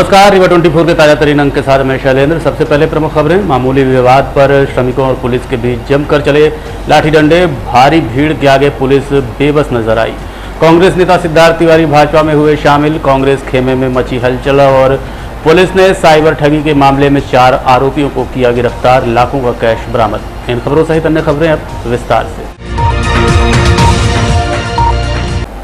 नमस्कार, रिवा 24 के ताजा तरीन अंक के साथ मैं शैलेंद्र। सबसे पहले प्रमुख खबरें। मामूली विवाद पर श्रमिकों और पुलिस के बीच जमकर चले लाठी डंडे। भारी भीड़ के आगे पुलिस बेबस नजर आई। कांग्रेस नेता सिद्धार्थ तिवारी भाजपा में हुए शामिल। कांग्रेस खेमे में मची हलचल और पुलिस ने साइबर ठगी के मामले में 4 आरोपियों को किया गिरफ्तार। लाखों का कैश बरामद। इन खबरों सहित अन्य खबरें अब विस्तार से।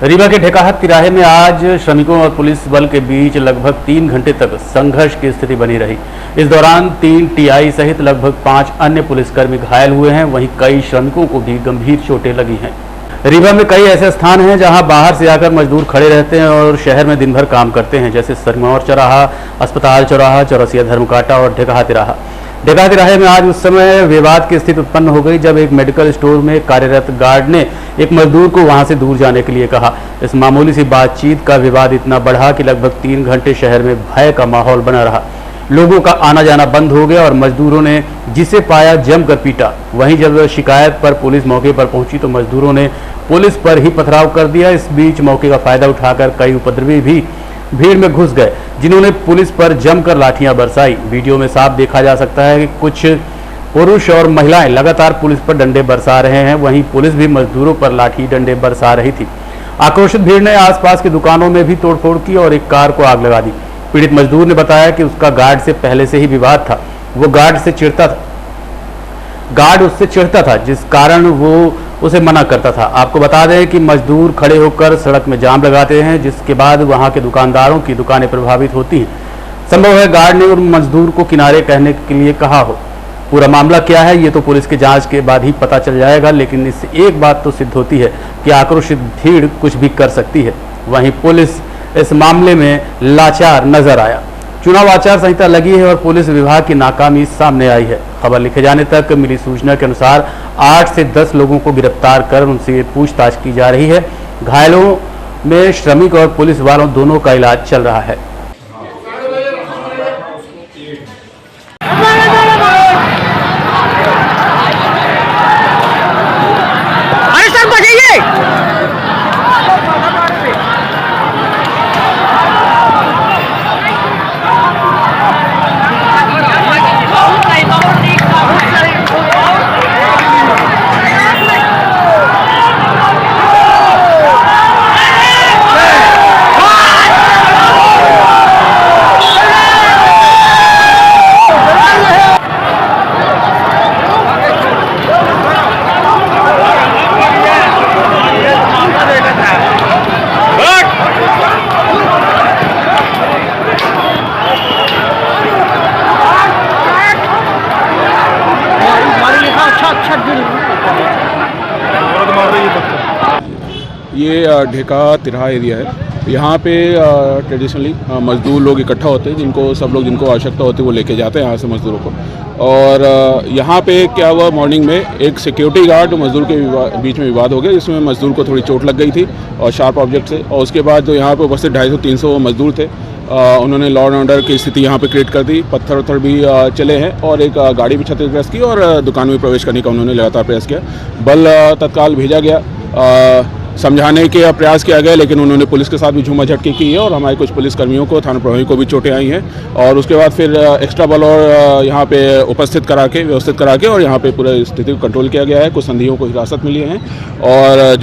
रीवा के ढेकाहत तिराहे में आज श्रमिकों और पुलिस बल के बीच लगभग 3 घंटे तक संघर्ष की स्थिति बनी रही। इस दौरान 3 टीआई सहित लगभग 5 अन्य पुलिसकर्मी घायल हुए हैं। वहीं कई श्रमिकों को भी गंभीर चोटें लगी हैं। रीवा में कई ऐसे स्थान हैं जहां बाहर से आकर मजदूर खड़े रहते हैं और शहर में दिन भर काम करते हैं, जैसे सरमौर चौराहा, अस्पताल चौराहा, चौरसिया धर्मकांटा और ढेकाहा तिराहा। ढेकाहा तिराहे में आज उस समय विवाद की स्थिति उत्पन्न हो गई जब एक मेडिकल स्टोर में कार्यरत गार्ड ने एक मजदूर को वहां से दूर जाने के लिए कहा। इस मामूली सी बातचीत का विवाद इतना बढ़ा कि लगभग 3 घंटे शहर में भय का माहौल बना रहा। लोगों का आना जाना बंद हो गया और मजदूरों ने जिसे पाया जमकर पीटा। वहीं जब शिकायत पर पुलिस मौके पर पहुंची तो मजदूरों ने पुलिस पर ही पथराव कर दिया। इस बीच मौके का फायदा उठाकर कई उपद्रवी भी भीड़ में घुस गए, जिन्होंने पुलिस पर जमकर लाठियां बरसाई। वीडियो में साफ देखा जा सकता है कि कुछ पुरुष और महिलाएं लगातार पुलिस पर डंडे बरसा रहे हैं। वहीं पुलिस भी मजदूरों पर लाठी डंडे बरसा रही थी। आक्रोशित भीड़ ने आसपास की दुकानों में भी तोड़फोड़ की और एक कार को आग लगा दी। पीड़ित मजदूर ने बताया कि उसका गार्ड से पहले से ही विवाद था। वो गार्ड उससे चिढ़ता था, जिस कारण वो उसे मना करता था। आपको बता दें कि मजदूर खड़े होकर सड़क में जाम लगाते हैं, जिसके बाद वहां के दुकानदारों की दुकानें प्रभावित होती हैं। संभव है गार्ड ने उन मजदूर को किनारे कहने के लिए कहा हो। पूरा मामला क्या है ये तो पुलिस की जांच के बाद ही पता चल जाएगा, लेकिन इससे एक बात तो सिद्ध होती है कि आक्रोशित भीड़ कुछ भी कर सकती है। वहीं पुलिस इस मामले में लाचार नजर आया। चुनाव आचार संहिता लगी है और पुलिस विभाग की नाकामी सामने आई है। खबर लिखे जाने तक मिली सूचना के अनुसार 8 से 10 लोगों को गिरफ्तार कर उनसे पूछताछ की जा रही है। घायलों में श्रमिक और पुलिस वालों दोनों का इलाज चल रहा है। ये ढेकाहा तिराहा एरिया है। यहाँ पे ट्रेडिशनली मज़दूर लोग इकट्ठा होते हैं, जिनको आवश्यकता होती है वो लेके जाते हैं यहाँ से मज़दूरों को। और यहाँ पे क्या हुआ, मॉर्निंग में एक सिक्योरिटी गार्ड और मज़दूर के बीच में विवाद हो गया, जिसमें मज़दूर को थोड़ी चोट लग गई थी और शार्प ऑब्जेक्ट से। और उसके बाद जो यहाँ पे उपस्थित 250-300 मज़दूर थे, उन्होंने लॉ एंड ऑर्डर की स्थिति यहाँ पे क्रिएट कर दी। पत्थर वत्थर भी चले हैं और एक गाड़ी भी क्षतिग्रस्त की और दुकान में प्रवेश करने का उन्होंने लगातार प्रयास किया। बल तत्काल भेजा गया, समझाने के प्रयास किया गया, लेकिन उन्होंने पुलिस के साथ भी झूमाझटकी की है और हमारे कुछ पुलिसकर्मियों को, थाना प्रभारी को भी चोटें आई हैं। और उसके बाद फिर एक्स्ट्रा बल और यहाँ पे व्यवस्थित करा के और यहाँ पे पूरा स्थिति को कंट्रोल किया गया है। कुछ संदिग्धों को हिरासत मिली है और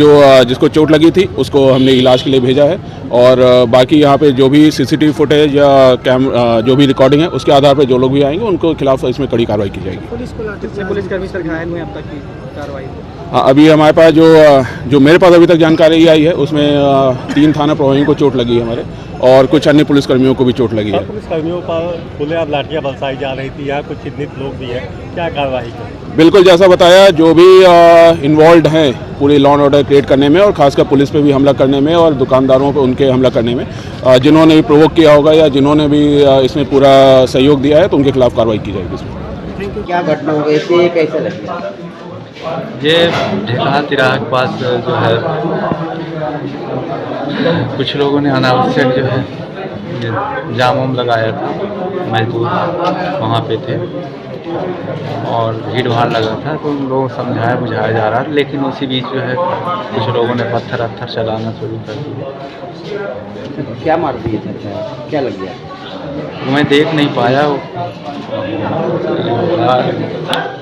जिसको चोट लगी थी उसको हमने इलाज के लिए भेजा है। और बाकी यहाँ पे जो भी CCTV फुटेज या जो भी रिकॉर्डिंग है उसके आधार पर जो लोग भी आएंगे उनको खिलाफ इसमें कड़ी कार्रवाई की जाएगी। पुलिसकर्मी सर घायल हुए अब तक की कार्रवाई? अभी हमारे पास जो मेरे पास अभी तक जानकारी आई है उसमें 3 थाना प्रभारियों को चोट लगी है हमारे, और कुछ अन्य पुलिसकर्मियों को भी चोट लगी है। पुलिसकर्मियों पर खुलेआम लाठियां बरसाई जा रही थी, यहाँ कुछ चिन्हित लोग भी हैं, क्या कार्रवाई करें? बिल्कुल, जैसा बताया, जो भी इन्वॉल्व हैं पूरे लॉ एंड ऑर्डर क्रिएट करने में और खासकर पुलिस पे भी हमला करने में और दुकानदारों पे उनके हमला करने में, जिन्होंने भी प्रोवोक किया होगा या जिन्होंने भी इसमें पूरा सहयोग दिया है तो उनके खिलाफ कार्रवाई की जाएगी। इसमें क्या घटना हो गई थी, कैसे लगी? ये ढेकाहा तिराहा के पास जो है कुछ लोगों ने अनावश्यक जो है जाम वाम लगाया था। मजदूर वहाँ पे थे और भीड़ भाड़ लगा था, तो उन लोगों को समझाया बुझाया जा रहा, लेकिन उसी बीच जो है कुछ लोगों ने पत्थर चलाना शुरू कर दिया। क्या मार दिए थे, क्या लग गया? मैं देख नहीं पाया।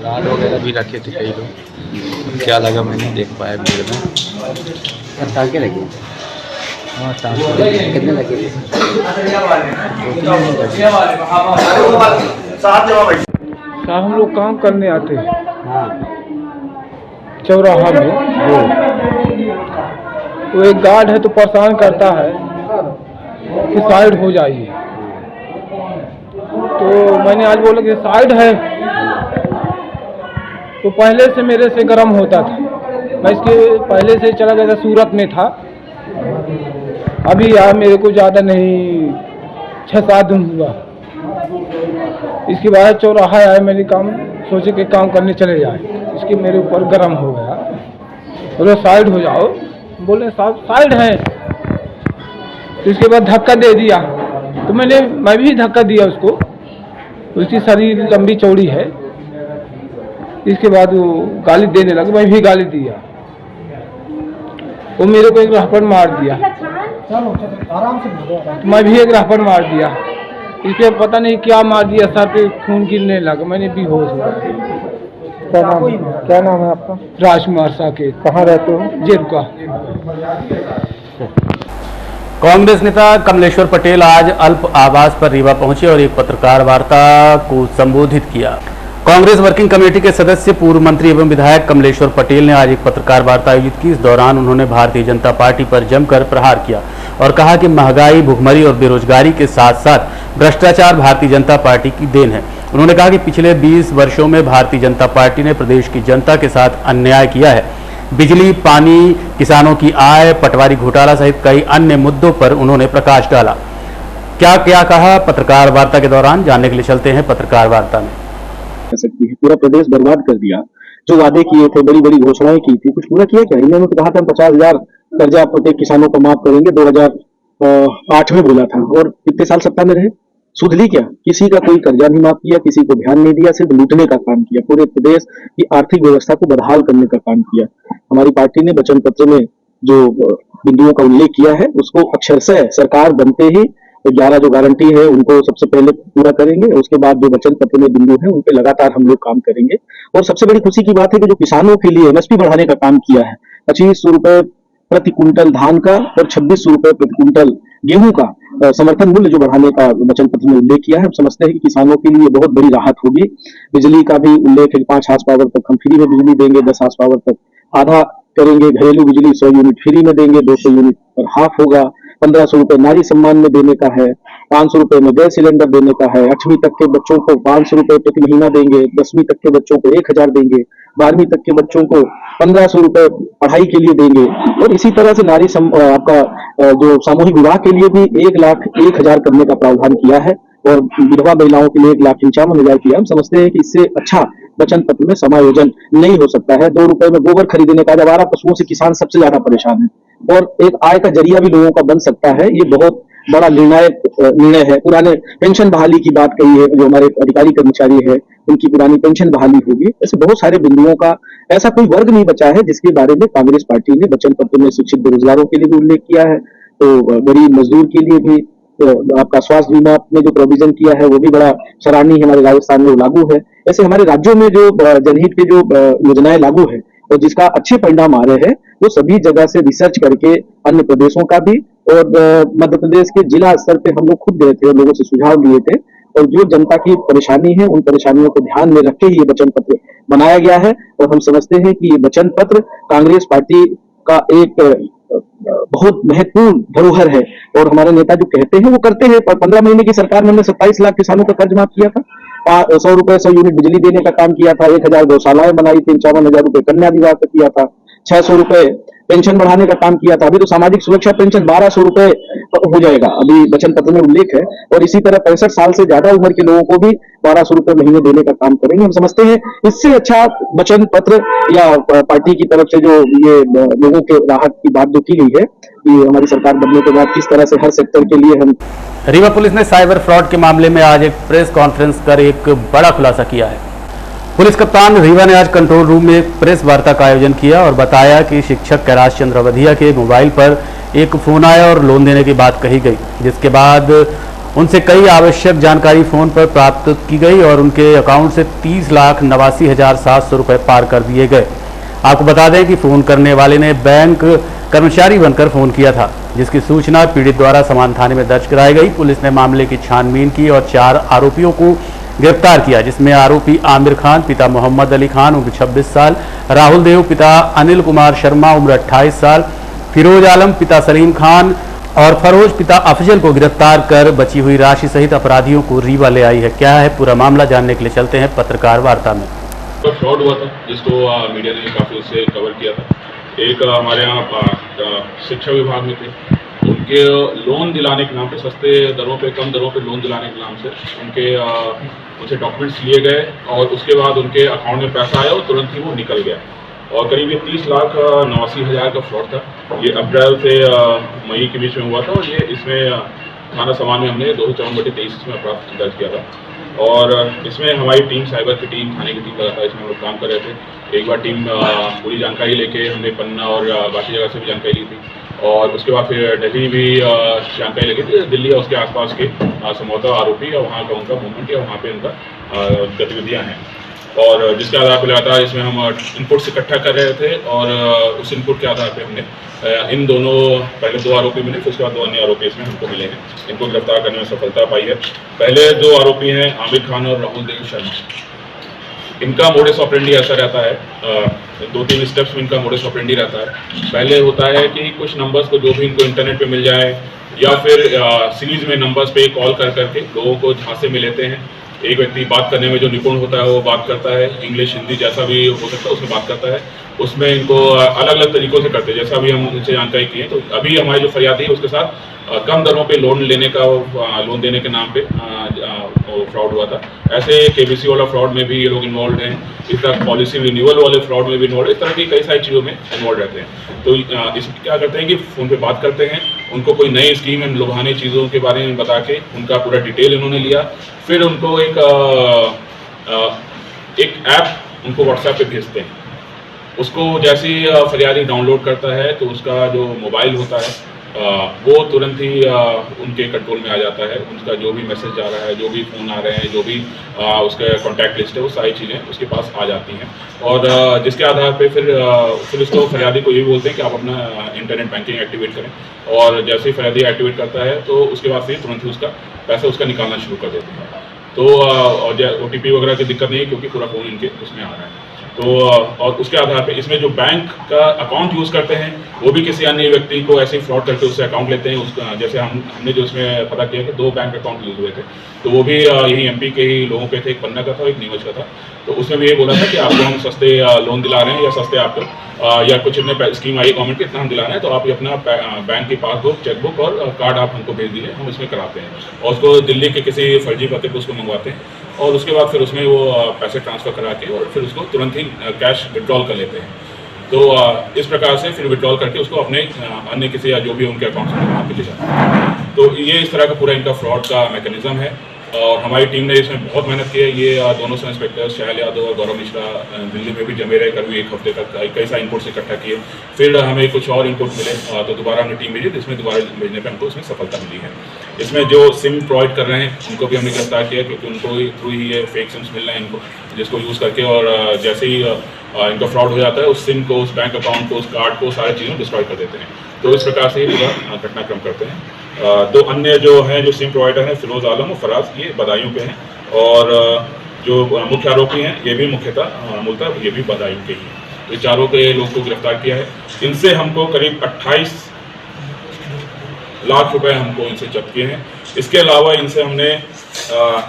राड वगैरह भी रखे थे कई लोग, क्या लगा मैं नहीं देख पाया भीड़ में। टाँके लगे? हाँ टाँके कितने लगे? साहब हम लोग काम करने आते हैं हाँ चौराहा में, वो एक गार्ड है तो परेशान करता है कि साइड हो जाइए, तो मैंने आज बोला कि साइड है, तो पहले से मेरे से गर्म होता था। मैं इसके पहले से चला गया था, सूरत में था, अभी यार मेरे को ज़्यादा नहीं 6-7 दिन हुआ। इसके बाद चौराहा आया, मैंने काम सोचे कि काम करने चले जाए, इसके मेरे ऊपर गर्म हो गया। बोले साइड हो जाओ, बोले साहब साइड है, तो इसके बाद धक्का दे दिया, तो मैं भी धक्का दिया उसको, उसकी शरीर लंबी चौड़ी है। इसके बाद वो गाली देने लगा, मैं भी गाली दिया, वो मेरे को एक राहपड़ मार दिया, तो मैं भी एक राहपड़ मार दिया। इसके पता नहीं क्या मार दिया, सर पे खून गिरने लगा, मैंने बेहोश हो गया। क्या नाम है आपका? राजकुमार साकेत। कहाँ रहते हो? जेरुका। कांग्रेस नेता कमलेश्वर पटेल आज अल्प आवास पर रीवा पहुंचे और एक पत्रकार वार्ता को संबोधित किया। कांग्रेस वर्किंग कमेटी के सदस्य पूर्व मंत्री एवं विधायक कमलेश्वर पटेल ने आज एक पत्रकार वार्ता आयोजित की। इस दौरान उन्होंने भारतीय जनता पार्टी पर जमकर प्रहार किया और कहा कि महंगाई, भुखमरी और बेरोजगारी के साथ साथ भ्रष्टाचार भारतीय जनता पार्टी की देन है। उन्होंने कहा कि पिछले 20 वर्षों में भारतीय जनता पार्टी ने प्रदेश की जनता के साथ अन्याय किया है। बिजली, पानी, किसानों की आय, पटवारी घोटाला सहित कई अन्य मुद्दों पर उन्होंने प्रकाश डाला। क्या क्या कहा पत्रकार वार्ता के दौरान, जानने के लिए चलते हैं पत्रकार वार्ता में। सकती है, पूरा प्रदेश बर्बाद कर दिया। जो वादे किए थे, बड़ी बड़ी घोषणाएं की थी, कुछ पूरा किया क्या? इन्होंने तो कहा था 50,000 कर्जा प्रत्येक किसानों को माफ करेंगे, 2008 में बोला था, और कितने साल सत्ता में रहे? सुध ली क्या? किसी का कोई कर्जा नहीं माफ किया, किसी को ध्यान नहीं दिया, सिर्फ लूटने का काम किया, पूरे प्रदेश की आर्थिक व्यवस्था को बदहाल करने का काम किया। हमारी पार्टी ने वचन पत्र में जो बिंदुओं का उल्लेख किया है, उसको अक्षरशः सरकार बनते ही 11 जो गारंटी है उनको सबसे पहले पूरा करेंगे, उसके बाद जो वचन पत्र में बिंदु है उन पे लगातार हम लोग काम करेंगे। और सबसे बड़ी खुशी की बात है कि जो किसानों के लिए एमएसपी बढ़ाने का काम किया है, 2500 रुपए प्रति क्विंटल धान का और 2600 रुपए प्रति क्विंटल गेहूं का समर्थन मूल्य जो बढ़ाने का वचन पत्र में उल्लेख किया है। हम समझते हैं कि किसानों के लिए बहुत बड़ी राहत होगी। बिजली का भी उल्लेख है, 5 हार्स पावर तक हम फ्री में बिजली देंगे, 10 हार्स पावर तक आधा करेंगे, घरेलू बिजली 100 यूनिट फ्री में देंगे, 200 यूनिट पर हाफ होगा। 1500 रुपए नारी सम्मान में देने का है, 500 रुपए में गैस सिलेंडर देने का है, 8वीं तक के बच्चों को 500 रुपए प्रति महीना देंगे, 10वीं तक के बच्चों को 1000 देंगे, 12वीं तक के बच्चों को 1500 रुपए पढ़ाई के लिए देंगे। और इसी तरह से आपका जो सामूहिक विवाह के लिए भी 1,01,000 करने का प्रावधान किया है, और विधवा महिलाओं के लिए 1,55,000 किया। हम समझते हैं कि इससे अच्छा वचन पत्र में समायोजन नहीं हो सकता है। 2 रुपए में गोबर खरीदने का, आवारा पशुओं से किसान सबसे ज्यादा परेशान है, और एक आय का जरिया भी लोगों का बन सकता है। ये बहुत बड़ा निर्णय है। पुराने पेंशन बहाली की बात कही है, जो हमारे अधिकारी कर्मचारी है उनकी पुरानी पेंशन बहाली होगी। ऐसे बहुत सारे बिंदुओं का ऐसा कोई वर्ग नहीं बचा है जिसके बारे में कांग्रेस पार्टी ने वचन पत्र में शिक्षित बेरोजगारों के लिए भी उल्लेख किया है, तो गरीब मजदूर के लिए भी आपका स्वास्थ्य बीमा में जो प्रोविजन किया है वो भी बड़ा सराहनीय, हमारे राजस्थान में लागू है। ऐसे हमारे राज्यों में जो जनहित के जो योजनाएं लागू है और जिसका अच्छे परिणाम आ रहे हैं, वो सभी जगह से रिसर्च करके अन्य प्रदेशों का भी, और मध्य प्रदेश के जिला स्तर पे हम लोग खुद गए थे और लोगों से सुझाव लिए थे, और जो जनता की परेशानी है उन परेशानियों को ध्यान में रख के ही ये वचन पत्र बनाया गया है। और हम समझते हैं कि ये वचन पत्र कांग्रेस पार्टी का एक बहुत महत्वपूर्ण धरोहर है, और हमारे नेता जो कहते हैं वो करते हैं। 15 महीने की सरकार में हमने 27 लाख किसानों का कर्ज माफ किया था, 100 रुपए 100 यूनिट बिजली देने का काम किया था, 1000 गौशालाएं बनाई थी, 54,000 रुपए कन्या विवाह का किया था, 600 रुपए पेंशन बढ़ाने का काम किया था। अभी तो सामाजिक सुरक्षा पेंशन 1200 रुपए हो जाएगा, अभी वचन पत्र में उल्लेख है। और इसी तरह 65 साल से ज्यादा उम्र के लोगों को भी 1200 रुपए महीने देने का काम करेंगे। हम समझते हैं इससे अच्छा वचन पत्र या पार्टी की तरफ से जो ये लोगों के राहत की बात जो की गई है कि हमारी सरकार बनने के बाद किस तरह से हर सेक्टर के लिए हम। रीवा पुलिस ने साइबर फ्रॉड के मामले में आज एक प्रेस कॉन्फ्रेंस कर एक बड़ा खुलासा किया है। पुलिस कप्तान रीवा ने आज कंट्रोल रूम में एक प्रेस वार्ता का आयोजन किया और बताया कि शिक्षक कैलाश चंद्र वधिया के मोबाइल पर एक फोन आया और लोन देने की बात कही गई, जिसके बाद उनसे कई आवश्यक जानकारी फोन पर प्राप्त की गई और उनके अकाउंट से 30,89,700 रुपए पार कर दिए गए। आपको बता दें कि फोन करने वाले ने बैंक कर्मचारी बनकर फोन किया था, जिसकी सूचना पीड़ित द्वारा समान थाने में दर्ज कराई गई। पुलिस ने मामले की छानबीन की और 4 आरोपियों को गिरफ्तार किया, जिसमें आरोपी आमिर खान पिता मोहम्मद अली खान उम्र 26 साल, राहुल देव पिता अनिल कुमार शर्मा उम्र 28 साल, फिरोज आलम पिता सलीम खान और फरोज पिता अफजल को गिरफ्तार कर बची हुई राशि सहित अपराधियों को रीवा ले आई है। क्या है पूरा मामला, जानने के लिए चलते हैं पत्रकार वार्ता में। तो फ्रॉड हुआ था जिसको मीडिया ने काफ़ी उससे कवर किया था। एक हमारे यहाँ शिक्षा विभाग में थे, उनके लोन दिलाने के नाम पे, सस्ते दरों पे, कम दरों पे लोन दिलाने के नाम से उनसे डॉक्यूमेंट्स लिए गए और उसके बाद उनके अकाउंट में पैसा आया और तुरंत ही वो निकल गया और करीब ये 30,89,000 का फ्रॉड था। ये अप्रैल से मई के बीच में हुआ था और ये इसमें थाना समान में हमने 254/23 इसमें अपराध दर्ज किया था और इसमें हमारी टीम, साइबर की टीम, थाने की टीम लगातार इसमें हम लोग काम कर रहे थे। एक बार टीम पूरी जानकारी लेके हमने पन्ना और बाकी जगह से भी जानकारी ली थी और उसके बाद फिर दिल्ली भी जानकारी लगी थी। दिल्ली और उसके आसपास के संभवतः आरोपी और वहाँ का उनका मूवमेंट या वहाँ पे उनका गतिविधियाँ हैं और जिसके आधार पर लगातार इसमें हम इनपुट्स इकट्ठा कर रहे थे और उस इनपुट के आधार पर हमने इन दोनों, पहले 2 आरोपी मिले, फिर उसके बाद 2 अन्य आरोपी इसमें हमको मिले हैं। इनको गिरफ्तार करने में सफलता पाई है। पहले 2 आरोपी हैं आमिर खान और राहुल देव शर्मा। इनका मोडस ऑपरेंडी ऐसा रहता है, 2-3 स्टेप्स में इनका मोडस ऑपरेंडी रहता है। पहले होता है कि कुछ नंबर्स को जो भी इनको इंटरनेट पे मिल जाए या फिर सीरीज में नंबर्स पे कॉल कर करके लोगों को झांसे में लेते हैं। एक व्यक्ति बात करने में जो निपुण होता है वो बात करता है, इंग्लिश हिंदी जैसा भी हो सकता है उसमें बात करता है। उसमें इनको अलग अलग तरीकों से करते हैं, जैसा भी हम इनसे जानकारी की है। तो अभी हमारी जो फरियादी है उसके साथ कम दरों पे लोन लेने का, लोन देने के नाम पे फ्रॉड हुआ था। ऐसे केबीसी वाला फ्रॉड में भी ये लोग इन्वॉल्व हैं, इस तरह पॉलिसी रिन्यूअल वाले फ्रॉड में भी इन्वॉल्व, इस तरह की कई सारी चीज़ों में इन्वॉल्व रहते हैं। तो इसमें क्या करते हैं कि फ़ोन पे बात करते हैं, उनको कोई नई स्कीम एंड लुभाने चीज़ों के बारे में बता के उनका पूरा डिटेल इन्होंने लिया, फिर उनको एक ऐप उनको व्हाट्सएप पे भेजते हैं। उसको जैसे ही फरियादी डाउनलोड करता है तो उसका जो मोबाइल होता है वो तुरंत ही उनके कंट्रोल में आ जाता है। उसका जो भी मैसेज आ रहा है, जो भी फ़ोन आ रहे हैं, जो भी उसका कॉन्टैक्ट लिस्ट है, वो सारी चीज़ें उसके पास आ जाती हैं और जिसके आधार पे फिर उसको फरियादी को ये बोलते हैं कि आप अपना इंटरनेट बैंकिंग एक्टिवेट करें और जैसे ही फरियादी एक्टिवेट करता है तो उसके बाद फिर तुरंत ही उसका पैसा उसका निकालना शुरू कर देते हैं। तो OTP वगैरह की दिक्कत नहीं है क्योंकि पूरा फ़ोन इनके उसमें आ रहा है। तो और उसके आधार पे इसमें जो बैंक का अकाउंट यूज़ करते हैं वो भी किसी अन्य व्यक्ति को ऐसे ही फ्रॉड करके उससे अकाउंट लेते हैं। उसका जैसे हमने जो उसमें पता किया कि 2 बैंक अकाउंट यूज़ हुए थे, तो वो भी यही MP के ही लोगों पे थे, एक पन्ना का था और एक नीमच का था। तो उसमें भी ये बोला था कि आपको हम सस्ते लोन दिला रहे हैं या सस्ते आपको या कुछ इतने स्कीम आई गवर्नमेंट की, इतना हम दिला रहे हैं, तो आप अपना बैंक की पासबुक, चेकबुक और कार्ड आप हमको भेज दीजिए, हम इसमें कराते हैं और उसको दिल्ली के किसी फर्जी पते पर उसको मंगवाते हैं और उसके बाद फिर उसमें वो पैसे ट्रांसफ़र करा के और फिर उसको तुरंत ही कैश विड्रॉल कर लेते हैं। तो इस प्रकार से फिर विड्रॉल करके उसको अपने अन्य किसी या जो भी उनके अकाउंट्स में वहाँ पे ले जाते हैं। तो ये इस तरह का पूरा इनका फ्रॉड का मैकेनिज्म है और हमारी टीम ने इसमें बहुत मेहनत की है। ये दोनों सब इंस्पेक्टर शैल यादव और गौरव मिश्रा दिल्ली में भी जमे रहे करीब 1 हफ्ते तक, कई सारे इनपुट्स इकट्ठा किए। फिर हमें कुछ और इनपुट मिले तो दोबारा हमने टीम भेजी, जिसमें दोबारा भेजने पर हमको उसमें सफलता मिली है। इसमें जो सिम प्रोवाइड कर रहे हैं उनको भी हमने गिरफ्तार किया क्योंकि उनको थ्रू ही ये फेक सिम्स मिल रहे हैं इनको, जिसको यूज़ करके और जैसे ही इनका फ्रॉड हो जाता है उस सिम को, उस बैंक अकाउंट को, उस कार्ड को, सारी चीज़ों को डिस्ट्रॉय कर देते हैं। तो इस प्रकार से ही पूरा घटनाक्रम करते हैं। 2 अन्य जो हैं जो सिम प्रोवाइडर हैं, फिरोज आलम और फराज, ये बदायूं के हैं और जो मुख्य आरोपी हैं ये भी मुख्यतः मूलतः ये भी बदायूं के ही हैं। तो चारों के लोग को गिरफ्तार किया है। इनसे हमको करीब 28 लाख रुपए हमको इनसे जब्त किए हैं। इसके अलावा इनसे हमने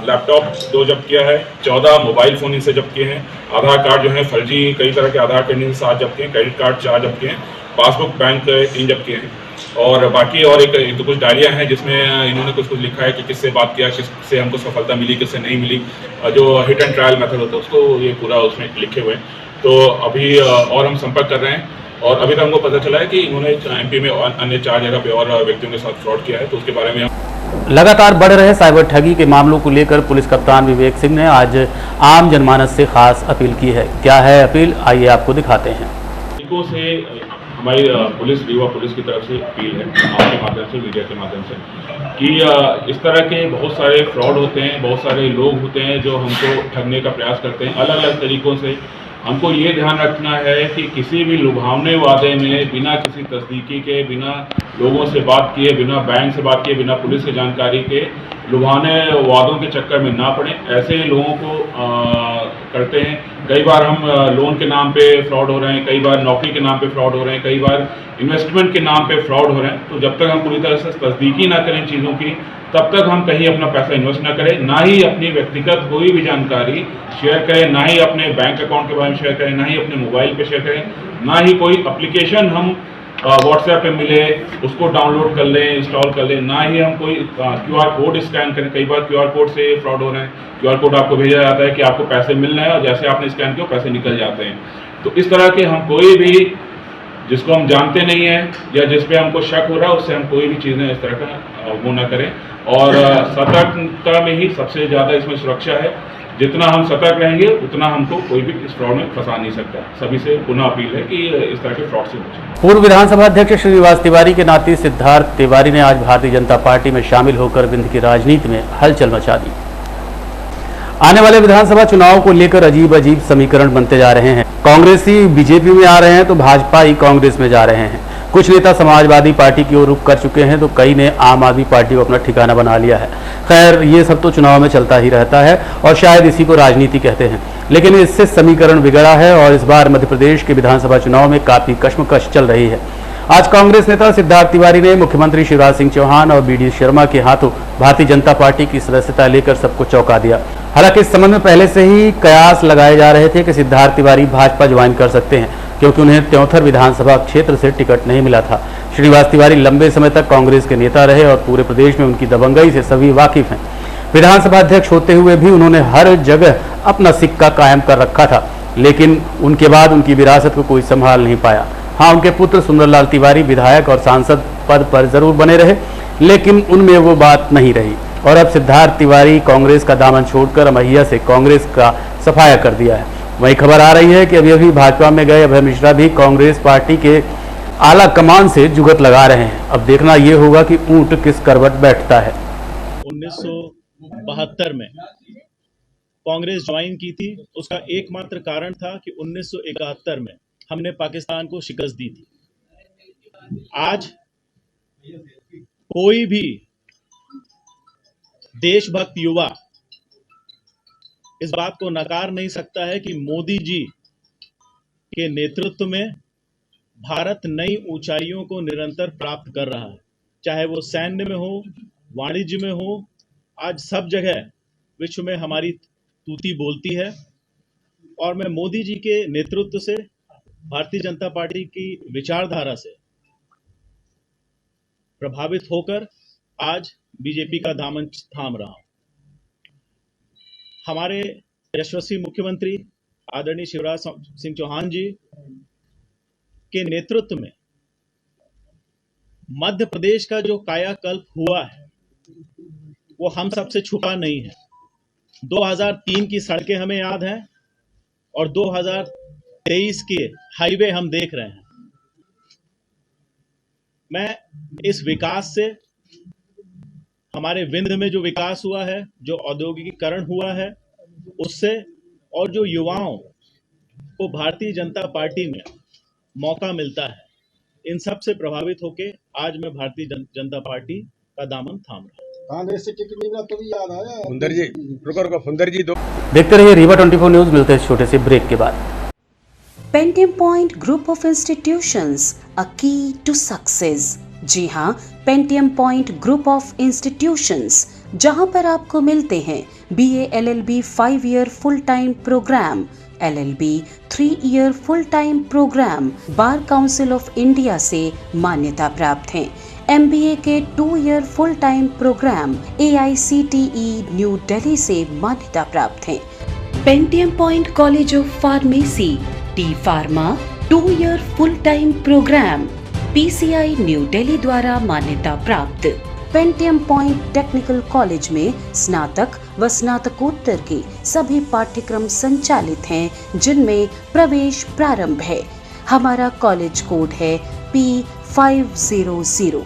लैपटॉप 2 जब्त किया है, 14 मोबाइल फ़ोन इनसे जब्त किए हैं, आधार कार्ड जो है फर्जी कई तरह के आधार कार्ड इनसे 7 जब्त किए हैं, क्रेडिट कार्ड 4 जब्त किए हैं, पासबुक बैंक 3 जब्त किए हैं और बाकी और एक तो कुछ डायरियाँ हैं जिसमें इन्होंने कुछ लिखा है कि किससे बात किया, किससे हमको सफलता मिली, किससे नहीं मिली, जो हिट एंड ट्रायल मेथड होता है उसको ये पूरा उसमें लिखे हुए हैं। तो अभी और हम संपर्क कर रहे हैं और अभी तक हमको पता चला है कि इन्होंने MP में अन्य 4 जगह पे और व्यक्तियों के साथ फ्रॉड किया है, तो उसके बारे में लगातार बढ़ रहे साइबर ठगी के मामलों को लेकर पुलिस कप्तान विवेक सिंह ने आज आम जनमानस से खास अपील की है। क्या है अपील, आइए आपको दिखाते हैं। से हमारी पुलिस रीवा पुलिस की तरफ से अपील है आपके माध्यम से, मीडिया के माध्यम से, कि इस तरह के बहुत सारे फ्रॉड होते हैं, बहुत सारे लोग होते हैं जो हमको ठगने का प्रयास करते हैं अलग अलग तरीक़ों से। हमको ये ध्यान रखना है कि किसी भी लुभावने वादे में बिना किसी तस्दीकी के, बिना लोगों से बात किए, बिना बैंक से बात किए, बिना पुलिस की जानकारी के लुभावने वादों के चक्कर में ना पड़े। ऐसे लोगों को करते हैं। कई बार हम लोन के नाम पे फ्रॉड हो रहे हैं, कई बार नौकरी के नाम पे फ्रॉड हो रहे हैं, कई बार इन्वेस्टमेंट के नाम पे फ्रॉड हो रहे हैं। तो जब तक हम पूरी तरह से तस्दीकी ना करें चीज़ों की, तब तक हम कहीं अपना पैसा इन्वेस्ट ना करें, ना ही अपनी व्यक्तिगत कोई भी जानकारी शेयर करें, ना ही अपने बैंक अकाउंट के बारे में शेयर करें, ना ही अपने मोबाइल पे शेयर करें, ना ही कोई एप्लीकेशन हम व्हाट्सएप पे मिले उसको डाउनलोड कर लें, इंस्टॉल कर लें, ना ही हम कोई QR कोड स्कैन करें। कई बार QR कोड से फ्रॉड हो रहे हैं। QR कोड आपको भेजा जाता है कि आपको पैसे मिलना है और जैसे आपने स्कैन किया पैसे निकल जाते हैं। तो इस तरह के हम कोई भी जिसको हम जानते नहीं हैं या जिस पे हमको शक हो रहा है उससे हम कोई भी चीज़ें इस तरह का वो ना करें। और सतर्कता में ही सबसे ज़्यादा इसमें सुरक्षा है। जितना हम सतर्क रहेंगे उतना हमको कोई भी इस फ्रॉड में फंसा नहीं सकता। सभी से पुनः अपील है कि इस तरह के फ्रॉड से बचें। पूर्व विधानसभा अध्यक्ष श्रीनिवास तिवारी के नाती सिद्धार्थ तिवारी ने आज भारतीय जनता पार्टी में शामिल होकर विंध्य की राजनीति में हलचल मचा दी। आने वाले विधानसभा चुनाव को लेकर अजीब अजीब समीकरण बनते जा रहे हैं। कांग्रेसी बीजेपी में आ रहे हैं तो भाजपा ही कांग्रेस में जा रहे हैं। कुछ नेता समाजवादी पार्टी की ओर रुख कर चुके हैं तो कई ने आम आदमी पार्टी को अपना ठिकाना बना लिया है। खैर, ये सब तो चुनाव में चलता ही रहता है और शायद इसी को राजनीति कहते हैं। लेकिन इससे समीकरण बिगड़ा है और इस बार मध्य प्रदेश के विधानसभा चुनाव में काफी कश्मकश चल रही है। आज कांग्रेस नेता सिद्धार्थ तिवारी ने मुख्यमंत्री शिवराज सिंह चौहान और BD शर्मा के हाथों भारतीय जनता पार्टी की सदस्यता लेकर सबको चौंका दिया। हालांकि इस संबंध में पहले से ही कयास लगाए जा रहे थे कि सिद्धार्थ तिवारी भाजपा ज्वाइन कर सकते हैं क्योंकि उन्हें त्योंथर विधानसभा क्षेत्र से टिकट नहीं मिला था। श्रीनिवास तिवारी लंबे समय तक कांग्रेस के नेता रहे और पूरे प्रदेश में उनकी दबंगई से सभी वाकिफ हैं। विधानसभा अध्यक्ष होते हुए भी उन्होंने हर जगह अपना सिक्का कायम कर रखा था, लेकिन उनके बाद उनकी विरासत को कोई संभाल नहीं पाया। हाँ, उनके पुत्र सुंदरलाल तिवारी विधायक और सांसद पद पर जरूर बने रहे, लेकिन उनमें वो बात नहीं रही और अब सिद्धार्थ तिवारी कांग्रेस का दामन छोड़कर अमैया से कांग्रेस का सफाया कर दिया है। वही खबर आ रही है कि अभी अभी भाजपा में गए अभय मिश्रा भी कांग्रेस पार्टी के आला कमान से जुगत लगा रहे हैं। अब देखना यह होगा कि ऊंट किस करवट बैठता है। 1972 में कांग्रेस ज्वाइन की थी। उसका एकमात्र कारण था कि 1971 में हमने पाकिस्तान को शिकस्त दी थी। आज कोई भी देशभक्त युवा इस बात को नकार नहीं सकता है कि मोदी जी के नेतृत्व में भारत नई ऊंचाइयों को निरंतर प्राप्त कर रहा है। चाहे वो सैन्य में हो, वाणिज्य में हो, आज सब जगह विश्व में हमारी तूती बोलती है। और मैं मोदी जी के नेतृत्व से, भारतीय जनता पार्टी की विचारधारा से प्रभावित होकर आज बीजेपी का दामन थाम रहा हूं। हमारे यशस्वी मुख्यमंत्री आदरणीय शिवराज सिंह चौहान जी के नेतृत्व में मध्य प्रदेश का जो कायाकल्प हुआ है वो हम सबसे छुपा नहीं है। 2003 की सड़कें हमें याद हैं और 2023 के हाईवे हम देख रहे हैं। मैं इस विकास से, हमारे विंध्य में जो विकास हुआ है, जो औद्योगिकीकरण हुआ है, उससे और जो युवाओं को भारतीय जनता पार्टी में मौका मिलता है, इन सब से प्रभावित होकर आज मैं भारतीय जनता पार्टी का दामन थाम रहा हूं। कांग्रेस से टिकट मिला तो भी याद आया। फुंदर जी देखते रहिए रीवा 24 न्यूज। मिलते हैं छोटे से ब्रेक के बाद। Pentium point group of institutions, a key to success. जी हाँ, Pentium point group of institutions, जहाँ पर आपको मिलते हैं BA LLB 5 year full time program, LLB 3 year full time program, bar council of India से मान्यता प्राप्त हैं। MBA के 2 year full time program AICTE new Delhi से मान्यता प्राप्त हैं। Pentium point college of pharmacy, T pharma 2 year full time program PCI New Delhi द्वारा मान्यता प्राप्त। पेंटियम पॉइंट टेक्निकल कॉलेज में स्नातक व स्नातकोत्तर के सभी पाठ्यक्रम संचालित हैं, जिनमें प्रवेश प्रारंभ है। हमारा कॉलेज कोड है P500।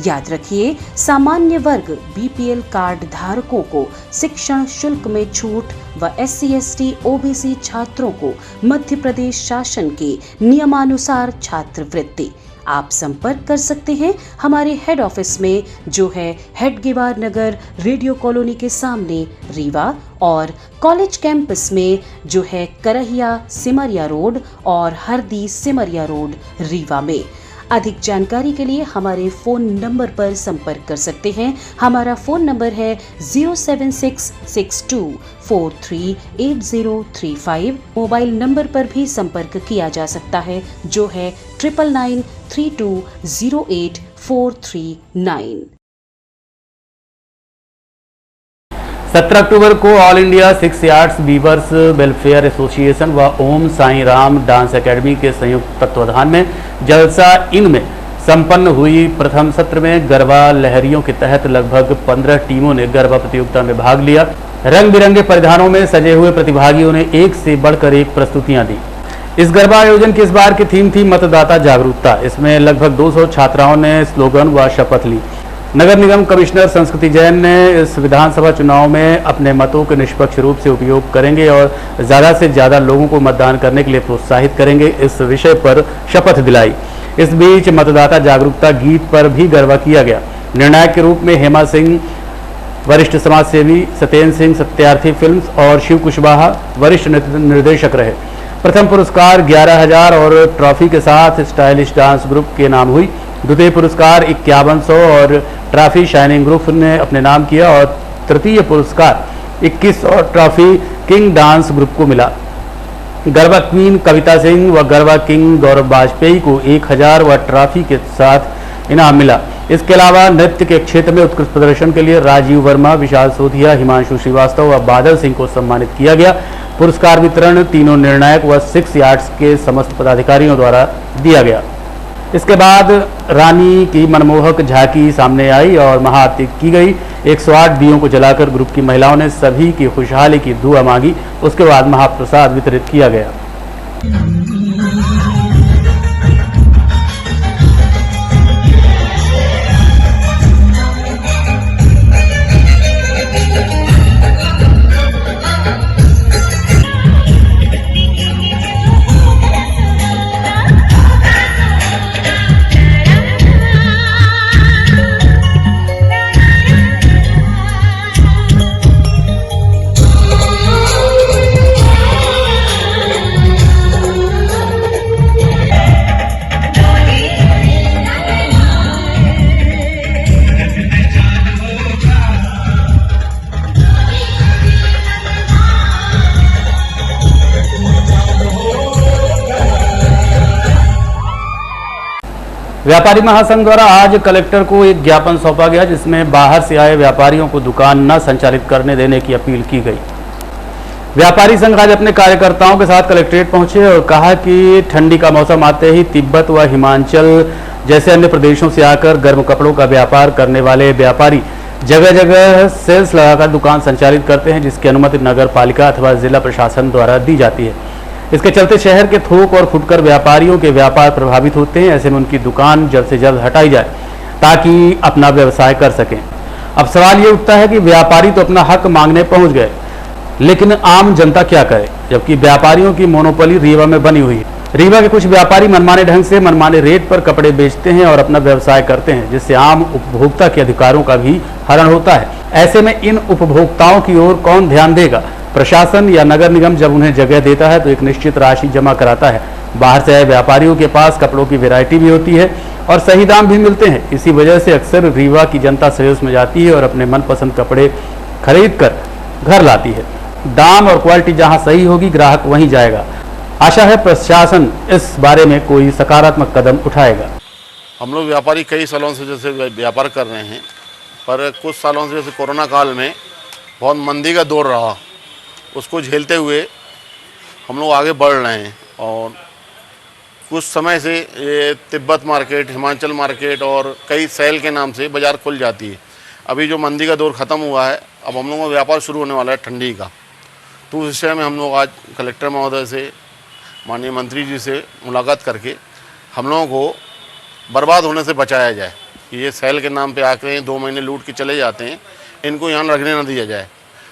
याद रखिए, सामान्य वर्ग BPL कार्ड धारकों को शिक्षण शुल्क में छूट व SC/ST OBC छात्रों को मध्य प्रदेश शासन के नियमानुसार छात्रवृत्ति। आप संपर्क कर सकते हैं हमारे हेड ऑफिस में, जो है हेडगेवार नगर, रेडियो कॉलोनी के सामने, रीवा, और कॉलेज कैंपस में, जो है करहिया सिमरिया रोड और हरदी सिमरिया रोड, रीवा में। अधिक जानकारी के लिए हमारे फ़ोन नंबर पर संपर्क कर सकते हैं। हमारा फ़ोन नंबर है 07662438035। मोबाइल नंबर पर भी संपर्क किया जा सकता है, जो है 9993208439। 17 अक्टूबर को all India 6 yards weavers welfare association व ओम साईं राम डांस एकेडमी के संयुक्त तत्वाधान में जलसा इन में संपन्न हुई प्रथम सत्र में गरबा लहरियों के तहत लगभग 15 टीमों ने गरबा प्रतियोगिता में भाग लिया। रंग बिरंगे परिधानों में सजे हुए प्रतिभागियों ने एक से बढ़कर एक प्रस्तुतियां दी। इस गरबा आयोजन की इस बार की थीम थी मतदाता जागरूकता। इसमें लगभग 200 छात्राओं ने स्लोगन व शपथ ली। नगर निगम कमिश्नर संस्कृति जैन ने इस विधानसभा चुनाव में अपने मतों के निष्पक्ष रूप से उपयोग करेंगे और ज़्यादा से ज़्यादा लोगों को मतदान करने के लिए प्रोत्साहित करेंगे, इस विषय पर शपथ दिलाई। इस बीच मतदाता जागरूकता गीत पर भी गरबा किया गया। निर्णायक के रूप में हेमा सिंह वरिष्ठ समाज सेवी, सत्येंद्र सिंह सत्यार्थी फिल्म्स और शिव कुशवाहा वरिष्ठ निर्देशक रहे। प्रथम पुरस्कार 11,000 और ट्रॉफी के साथ स्टाइलिश डांस ग्रुप के नाम हुई। द्वितीय पुरस्कार 5100 और ट्रॉफी शाइनिंग ग्रुप ने अपने नाम किया और तृतीय पुरस्कार 2100 और ट्रॉफी किंग डांस ग्रुप को मिला। गरबा क्वीन कविता सिंह व गरबा किंग गौरव वाजपेयी को 1000 व ट्रॉफी के साथ इनाम मिला। इसके अलावा नृत्य के क्षेत्र में उत्कृष्ट प्रदर्शन के लिए राजीव वर्मा, विशाल सोधिया, हिमांशु श्रीवास्तव व बादल सिंह को सम्मानित किया गया। पुरस्कार वितरण तीनों निर्णायक व 6 यार्ड्स के समस्त पदाधिकारियों द्वारा दिया गया। इसके बाद रानी की मनमोहक झांकी सामने आई और महाआरती की गई। 108 दीयों को जलाकर ग्रुप की महिलाओं ने सभी की खुशहाली की दुआ मांगी। उसके बाद महाप्रसाद वितरित किया गया। व्यापारी महासंघ द्वारा आज कलेक्टर को एक ज्ञापन सौंपा गया, जिसमें बाहर से आए व्यापारियों को दुकान न संचालित करने देने की अपील की गई। व्यापारी संघ आज अपने कार्यकर्ताओं के साथ कलेक्ट्रेट पहुंचे और कहा कि ठंडी का मौसम आते ही तिब्बत व हिमाचल जैसे अन्य प्रदेशों से आकर गर्म कपड़ों का व्यापार करने वाले व्यापारी जगह जगह सेल्स लगाकर दुकान संचालित करते हैं, जिसकी अनुमति नगर पालिका अथवा जिला प्रशासन द्वारा दी जाती है। इसके चलते शहर के थोक और फुटकर व्यापारियों के व्यापार प्रभावित होते हैं। ऐसे में उनकी दुकान जल्द से जल्द हटाई जाए ताकि अपना व्यवसाय कर सकें। अब सवाल ये उठता है कि व्यापारी तो अपना हक मांगने पहुंच गए, लेकिन आम जनता क्या करे, जबकि व्यापारियों की मोनोपोली रीवा में बनी हुई है। रीवा के कुछ व्यापारी मनमाने ढंग से मनमाने रेट पर कपड़े बेचते हैं और अपना व्यवसाय करते हैं, जिससे आम उपभोक्ता के अधिकारों का भी हरण होता है। ऐसे में इन उपभोक्ताओं की ओर कौन ध्यान देगा? प्रशासन या नगर निगम जब उन्हें जगह देता है तो एक निश्चित राशि जमा कराता है। बाहर से आए व्यापारियों के पास कपड़ों की वैरायटी भी होती है और सही दाम भी मिलते हैं। इसी वजह से अक्सर रीवा की जनता सेल्स में जाती है और अपने मनपसंद कपड़े खरीद कर घर लाती है। दाम और क्वालिटी जहां सही होगी, ग्राहक वहीं जाएगा। आशा है प्रशासन इस बारे में कोई सकारात्मक कदम उठाएगा। हम लोग व्यापारी कई सालों से जैसे व्यापार कर रहे हैं, पर कुछ सालों से जैसे कोरोना काल में बहुत मंदी का दौर रहा, उसको झेलते हुए हम लोग आगे बढ़ रहे हैं। और कुछ समय से ये तिब्बत मार्केट, हिमाचल मार्केट और कई सेल के नाम से बाज़ार खुल जाती है। अभी जो मंदी का दौर ख़त्म हुआ है, अब हम लोगों का व्यापार शुरू होने वाला है ठंडी का। तो उस विषय में हम लोग आज कलेक्टर महोदय से माननीय मंत्री जी से मुलाकात करके हम लोगों को बर्बाद होने से बचाया जाए कि ये सेल के नाम पे आके 2 महीने लूट के चले जाते हैं, इनको यहाँ लगने ना दिया जाए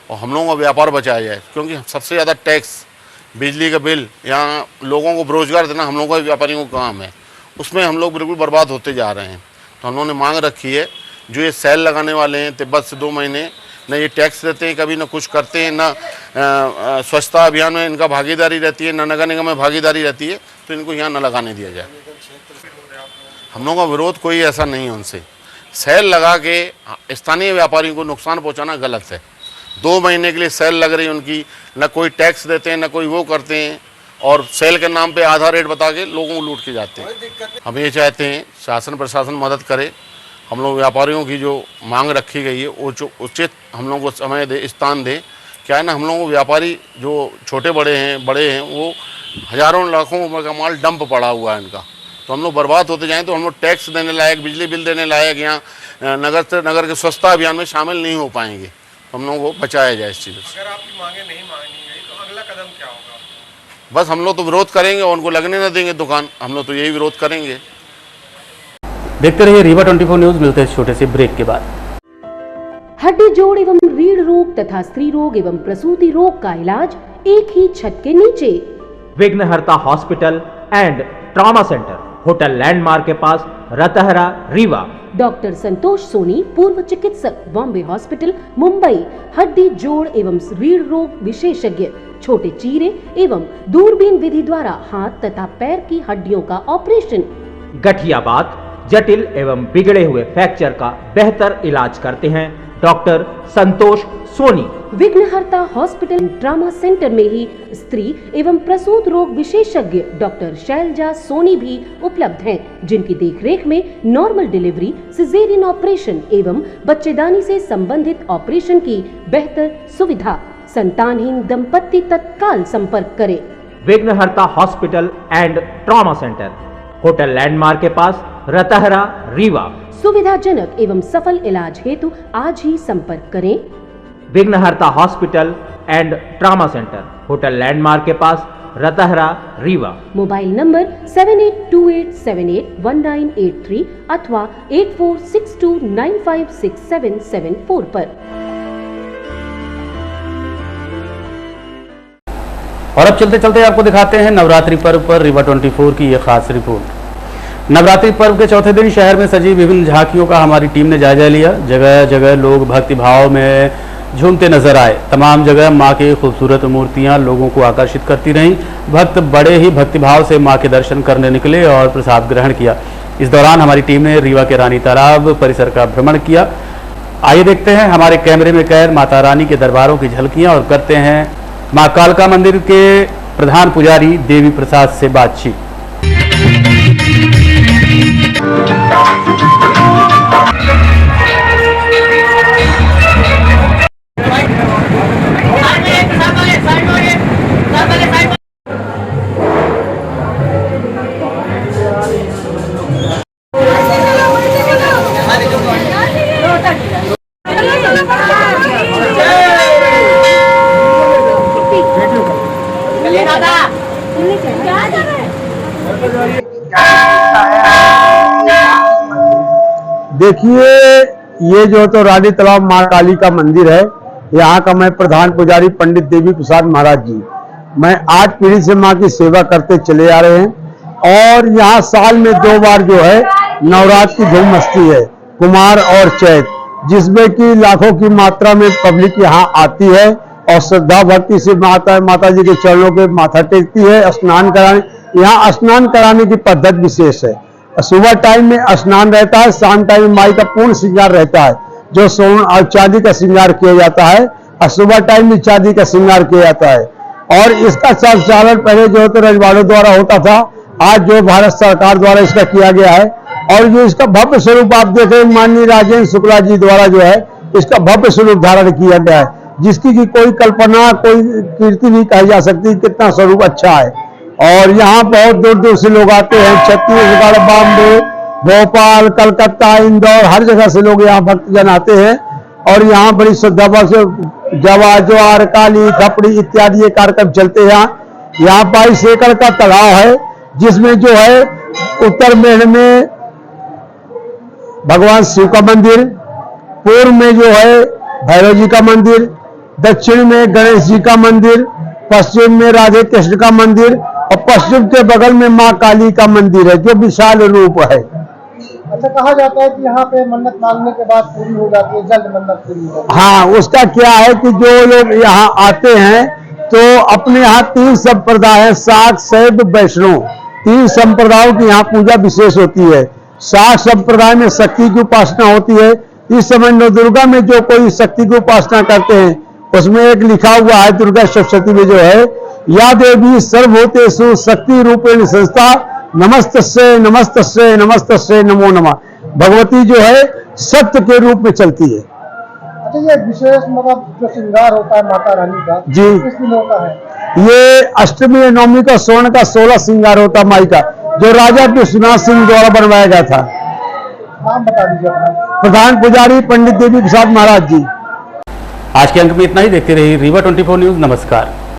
और हम लोगों का व्यापार बचाया जाए। क्योंकि सबसे ज़्यादा टैक्स, बिजली का बिल, यहाँ लोगों को बेरोजगार देना हम लोगों का व्यापारियों का काम है, उसमें हम लोग बिल्कुल बर्बाद होते जा रहे हैं। तो हम लोगों ने मांग रखी है, जो ये सेल लगाने वाले हैं तिब्बत से 2 महीने न ये टैक्स देते हैं, कभी न कुछ करते हैं, न स्वच्छता अभियान में इनका भागीदारी रहती है, न नगर निगम में भागीदारी रहती है, तो इनको यहाँ न लगाने दिया जाए। हम लोगों का विरोध कोई ऐसा नहीं है उनसे। सेल लगा के स्थानीय व्यापारियों को नुकसान पहुँचाना गलत है। 2 महीने के लिए सेल लग रही है उनकी, न कोई टैक्स देते हैं, न कोई वो करते हैं, और सेल के नाम पे आधा रेट बता के लोगों को लूट के जाते हैं। हम ये चाहते हैं शासन प्रशासन मदद करे, हम लोग व्यापारियों की जो मांग रखी गई है वो जो उचित हम लोगों को समय दे, स्थान दे। क्या है ना, हम लोगों को व्यापारी जो छोटे बड़े हैं वो हज़ारों लाखों रुपये का माल डंप पड़ा हुआ है इनका, तो हम लोग बर्बाद होते जाएँ तो हम लोग टैक्स देने लायक, बिजली बिल देने लायक, यहाँ नगर के स्वच्छता अभियान में शामिल नहीं हो पाएंगे। हम लोगों को बचाया जाए इस चीज़ से। अगर आपकी मांगे नहीं मानी गई तो अगला कदम क्या होगा? बस हम लोग तो विरोध करेंगे और उनको लगने न देंगे दुकान, हम लोग तो यही विरोध करेंगे। देखते रहिए रीवा 24 न्यूज। मिलते हैं छोटे से ब्रेक के बाद। हड्डी जोड़ एवं रीढ़ रोग तथा स्त्री रोग एवं प्रसूति रोग का इलाज एक ही छत के नीचे। विघ्नहर्ता hospital and trauma centre, hotel landmark के पास, रतहरा, रीवा। डॉक्टर संतोष सोनी, पूर्व चिकित्सक, बॉम्बे हॉस्पिटल, मुंबई। हड्डी जोड़ एवं रीढ़ रोग विशेषज्ञ, छोटे चीरे एवं दूरबीन विधि द्वारा हाथ तथा पैर की हड्डियों का ऑपरेशन। गठियाबात, जटिल एवं बिगड़े हुए फ्रैक्चर का बेहतर इलाज करते हैं डॉक्टर संतोष सोनी। विघ्नहर्ता हॉस्पिटल ट्रॉमा सेंटर में ही स्त्री एवं प्रसूत रोग विशेषज्ञ डॉक्टर शैलजा सोनी भी उपलब्ध हैं, जिनकी देखरेख में नॉर्मल डिलीवरी, सिजेरियन ऑपरेशन एवं बच्चेदानी से संबंधित ऑपरेशन की बेहतर सुविधा। संतानहीन दंपत्ति तत्काल संपर्क करें। विघ्नहर्ता hospital and trauma centre, hotel landmark के पास, रतहरा, रीवा। सुविधाजनक एवं सफल इलाज हेतु आज ही संपर्क करें। विघ्नहर्ता hospital and trauma centre, hotel landmark के पास, रतहरा, रीवा। मोबाइल नंबर 7828781983 अथवा 8462956774 पर। और अब चलते चलते आपको दिखाते हैं नवरात्रि पर्व पर रीवा 24 की यह खास रिपोर्ट। नवरात्रि पर्व के चौथे दिन शहर में सजी विभिन्न झांकियों का हमारी टीम ने जायजा लिया। जगह जगह लोग भक्ति भाव में झूमते नजर आए। तमाम जगह मां की खूबसूरत मूर्तियां लोगों को आकर्षित करती रहीं। भक्त बड़े ही भक्तिभाव से मां के दर्शन करने निकले और प्रसाद ग्रहण किया। इस दौरान हमारी टीम ने रीवा के रानी तालाब परिसर का भ्रमण किया। आइए देखते हैं हमारे कैमरे में कैद माता रानी के दरबारों की झलकियां और करते हैं मां कालका मंदिर के प्रधान पुजारी देवी प्रसाद से बातचीत। देखिए, ये जो तो रानी तालाब मां काली का मंदिर है, यहाँ का मैं प्रधान पुजारी पंडित देवी प्रसाद महाराज जी। मैं 8 पीढ़ी से मां की सेवा करते चले आ रहे हैं और यहाँ साल में 2 बार जो है नवरात्र की धूम मस्ती है, कुमार और चैत, जिसमें कि लाखों की मात्रा में पब्लिक यहाँ आती है और श्रद्धा भक्ति से माता जी के चरणों पे माथा टेकती है। स्नान कराने, यहाँ स्नान कराने की पद्धति विशेष है। सुबह टाइम में स्नान रहता है, शाम टाइम में माई का पूर्ण श्रृंगार रहता है, जो सोन और चांदी का श्रृंगार किया जाता है, और सुबह टाइम में चांदी का श्रृंगार किया जाता है। और इसका संचालन पहले जो तो रजवाड़ों द्वारा होता था, आज जो भारत सरकार द्वारा इसका किया गया है। और जो इसका भव्य स्वरूप आप देखें, माननीय राजेंद्र शुक्ला जी द्वारा जो है इसका भव्य स्वरूप धारण किया गया है, जिसकी की कोई कल्पना, कोई कीर्ति नहीं कही जा सकती, कितना स्वरूप अच्छा है। और यहाँ बहुत दूर दूर से लोग आते हैं, छत्तीसगढ़, बॉम्बे, भोपाल, कलकत्ता, इंदौर, हर जगह से लोग यहाँ भक्तजन आते हैं। और यहाँ बड़ी श्रद्धा से जवा, ज्वार, काली, खपड़ी इत्यादि ये कार्यक्रम चलते हैं। यहाँ 22 एकड़ का तालाब है, जिसमें जो है उत्तर मेढ़ में भगवान शिव का मंदिर, पूर्व में जो है भैरव जी का मंदिर, दक्षिण में गणेश जी का मंदिर, पश्चिम में राधे कृष्ण का मंदिर और पश्चिम के बगल में मां काली का मंदिर है, जो विशाल रूप है। अच्छा, कहा जाता है कि यहाँ पे मन्नत मांगने के बाद पूरी हो जाती है, जल्द मन्नत पूरी हो जाती है। हाँ, उसका क्या है कि जो लोग यहाँ आते हैं तो अपने यहाँ 3 संप्रदाय है, शाक्त, शैव, वैष्णव, 3 संप्रदायों की यहाँ पूजा विशेष होती है। शाक्त संप्रदाय में शक्ति की उपासना होती है। इस समय नवदुर्गा में जो कोई शक्ति की उपासना करते हैं, उसमें एक लिखा हुआ है दुर्गा सप्तशती में जो है, या देवी सर्वभूतेषु शक्ति रूपेण संस्था नमस्तस्यै नमस्तस्यै नमस्तस्यै नमो नमः। भगवती जो है सत्य के रूप में चलती है। अच्छा, ये विशेष मतलब जो श्रृंगार होता है माता रानी का, जी, किस दिन होता है? ये अष्टमी और नवमी का स्वर्ण का 16 श्रृंगार होता है माई का, जो राजा विश्वनाथ सिंह द्वारा बनवाया गया था। नाम बता दीजिए अपना। प्रधान पुजारी पंडित देवी प्रसाद महाराज जी। आज के अंक में इतना ही। देखते रहिए रीवा 24 न्यूज। नमस्कार।